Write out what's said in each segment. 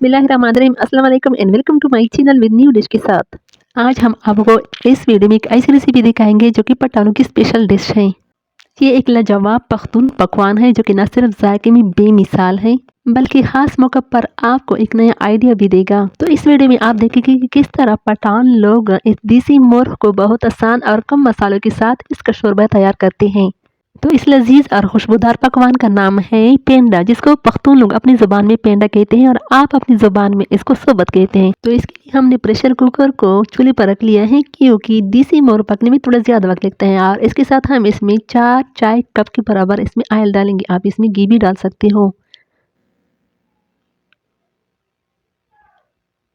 बिस्मिल्लाहिर्रहमानिर्रहीम, अस्सलाम वालेकुम and welcome to my channel with new dish के साथ। आज हम आपको इस वीडियो में एक ऐसी रेसिपी दिखाएंगे जो कि पठानों की स्पेशल डिश है। ये एक लाजवाब पख्तून पकवान है जो कि न सिर्फ जायके में बेमिसाल है बल्कि खास मौका पर आपको एक नया आइडिया भी देगा। तो इस वीडियो में आप देखेंगे कि किस तरह पठान लोग इस देसी मुर्ग को बहुत आसान और कम मसालों के साथ इसका शोरबा तैयार करते हैं। तो इस लजीज और खुशबूदार पकवान का नाम है पेंडा, जिसको पख्तून लोग अपनी जुबान में पेंडा कहते हैं और आप अपनी जुबान में इसको सोबत कहते हैं। तो इसके लिए हमने प्रेशर कुकर को चूल्हे पर रख लिया है क्योंकि देसी मोर पकने में थोड़ा ज्यादा वक्त लगता है। और इसके साथ हम इसमें 4 चाय कप के बराबर इसमें ऑयल डालेंगे। आप इसमें घी भी डाल सकते हो।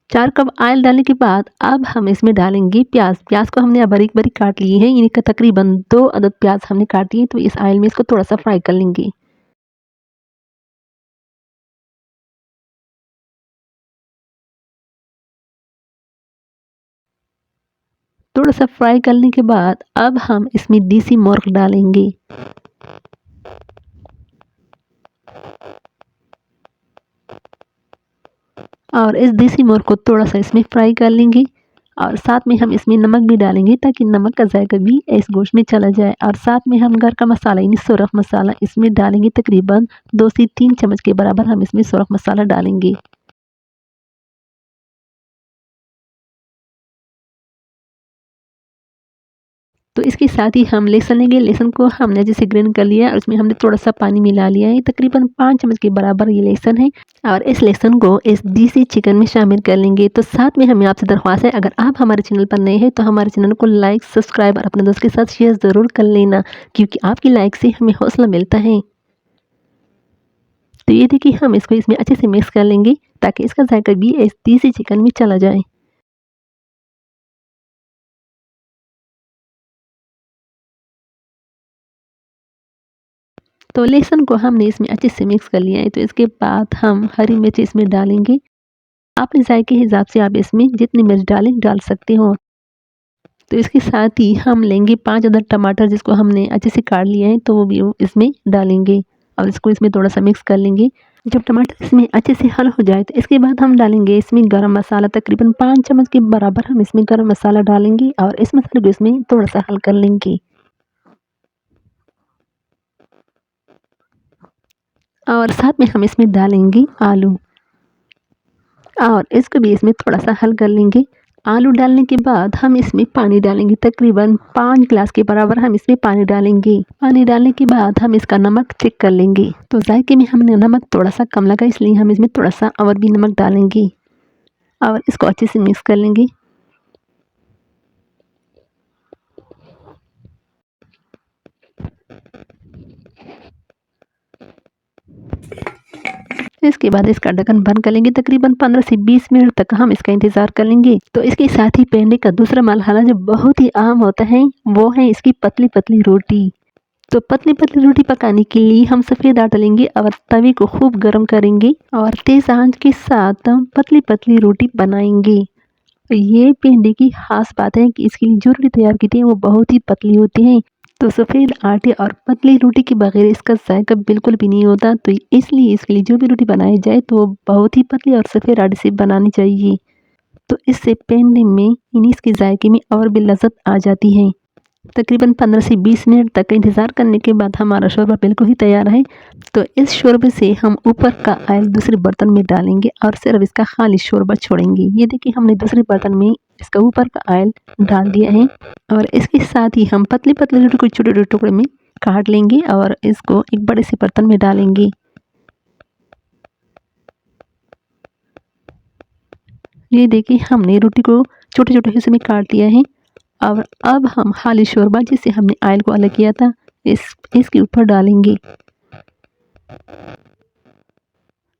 4 कप ऑयल डालने के बाद अब हम इसमें डालेंगे प्याज। प्याज को हमने बारीक बारीक काट लिए है। इनका तकरीबन 2 अदद प्याज हमने काट लिए। तो इस ऑयल में इसको थोड़ा सा फ्राई कर लेंगे। थोड़ा सा फ्राई करने के बाद अब हम इसमें देसी मुर्ग डालेंगे। और इस देसी मुर्ग को थोड़ा सा इसमें फ्राई कर लेंगे और साथ में हम इसमें नमक भी डालेंगे ताकि नमक का जायका भी इस गोश्त में चला जाए। और साथ में हम घर का मसाला यानी सुरख मसाला इसमें डालेंगे। तकरीबन 2 से 3 चम्मच के बराबर हम इसमें सुरख मसाला डालेंगे। तो इसके साथ ही हम लहसुन लेंगे। लहसुन को हमने जैसे ग्राइंड कर लिया और उसमें हमने थोड़ा सा पानी मिला लिया है। तकरीबन 5 चम्मच के बराबर ये लहसुन है और इस लहसुन को इस देसी चिकन में शामिल कर लेंगे। तो साथ में हमें आपसे दरख्वास्त है, अगर आप हमारे चैनल पर नए हैं तो हमारे चैनल को लाइक, सब्सक्राइब और अपने दोस्त के साथ शेयर ज़रूर कर लेना, क्योंकि आपकी लाइक से हमें हौसला मिलता है। तो ये देखिए हम इसको इसमें अच्छे से मिक्स कर लेंगे ताकि इसका जायका भी इस देसी चिकन में चला जाए। तो लहसुन को हमने इसमें अच्छे से मिक्स कर लिया है। तो इसके बाद हम हरी मिर्च इसमें डालेंगे। अपने जायके के हिसाब से आप इसमें जितनी मिर्च डालें डाल सकते हो। तो इसके साथ ही हम लेंगे 5 अदद टमाटर, जिसको हमने अच्छे से काट लिया है, तो वो भी इसमें डालेंगे और इसको इसमें थोड़ा सा मिक्स कर लेंगे। जब टमाटर इसमें अच्छे से हल हो जाए तो इसके बाद हम डालेंगे इसमें गरम मसाला। तकरीबन 5 चम्मच के बराबर हम इसमें गरम मसाला डालेंगे और इस मसाले को इसमें थोड़ा सा हल कर लेंगे। और साथ में हम इसमें डालेंगे आलू और इसको भी इसमें थोड़ा सा हल कर लेंगे। आलू डालने के बाद हम इसमें पानी डालेंगे। तकरीबन 5 गिलास के बराबर हम इसमें पानी डालेंगे। पानी डालने के बाद हम इसका नमक चेक कर लेंगे। तो जायके में हमने नमक थोड़ा सा कम लगा, इसलिए हम इसमें थोड़ा सा और भी नमक डालेंगे और इसको अच्छे से मिक्स कर लेंगे। इसके बाद इसका ढक्कन बंद कर लेंगे। तकरीबन 15 से 20 मिनट तक हम इसका इंतज़ार कर लेंगे। तो इसके साथ ही पेंडे का दूसरा मरहला जो बहुत ही आम होता है वो है इसकी पतली पतली रोटी। तो पतली पतली रोटी पकाने के लिए हम सफ़ेद आटा लेंगे और तवे को खूब गर्म करेंगे और तेज़ आंच के साथ हम पतली पतली रोटी बनाएंगे। तो ये पेंडे की खास बात है कि इसके लिए जो रोटी तैयार की थी वो बहुत ही पतली होती है। तो सफ़ेद आटे और पतली रोटी के बगैर इसका जायका बिल्कुल भी नहीं होता। तो इसलिए इसके लिए जो भी रोटी बनाई जाए तो वो बहुत ही पतली और सफ़ेद आटे से बनानी चाहिए। तो इससे पेंडे में यानी इसके जायके में और भी लज़्ज़त आ जाती है। तकरीबन 15 से 20 मिनट तक इंतज़ार करने के बाद हमारा शोरबा बिल्कुल ही तैयार है। तो इस शोरबे से हम ऊपर का ऑयल दूसरे बर्तन में डालेंगे और सिर्फ इसका खाली शोरबा छोड़ेंगे। ये देखिए हमने दूसरे बर्तन में इसका ऊपर का ऑयल डाल दिया है और इसके साथ ही हम पतली पतली रोटी को छोटे छोटे टुकड़े में काट लेंगे और इसको एक बड़े से बर्तन में डालेंगे। ये देखिए हमने रोटी को छोटे छोटे हिस्से में काट लिया है और अब हम खाली शोरबा जिसे हमने ऑयल को अलग किया था इसके ऊपर डालेंगे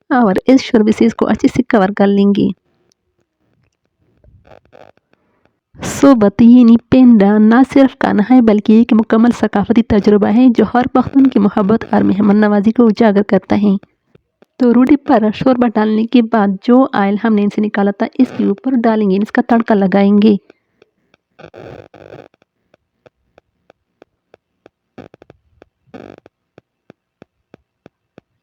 और इस शोरबे से इसको अच्छे से कवर कर लेंगे। सोबत यानी पेंडा ना सिर्फ खाना है बल्कि एक मुकम्मल सकाफती तजुर्बा है जो हर पख्तून की मोहब्बत और मेहमान नवाजी को उजागर करता है। तो रोटी पर शोरबा डालने के बाद जो ऑयल हमने इनसे निकाला था इसके ऊपर डालेंगे, इसका तड़का लगाएंगे।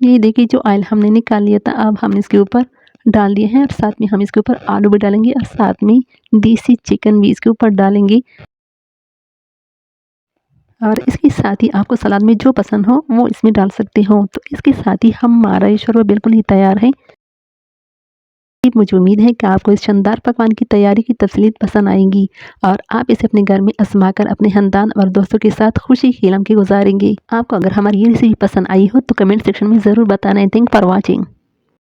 ये देखिए जो ऑयल हमने निकाल लिया था अब हम इसके ऊपर डाल दिए हैं और साथ में हम इसके ऊपर आलू भी डालेंगे और साथ में देसी चिकन भी इसके ऊपर डालेंगे। और इसके साथ ही आपको सलाद में जो पसंद हो वो इसमें डाल सकते हो। तो इसके साथ ही हमारा ये शोरबा बिल्कुल ही तैयार है। मुझे उम्मीद है कि आपको इस शानदार पकवान की तैयारी की तफसीलात पसंद आएंगी और आप इसे अपने घर में आजमाकर अपने खानदान और दोस्तों के साथ खुशी की लम्हे गुजारेंगे। आपको अगर हमारी ये रेसिपी पसंद आई हो तो कमेंट सेक्शन में ज़रूर बताना। Thank for watching.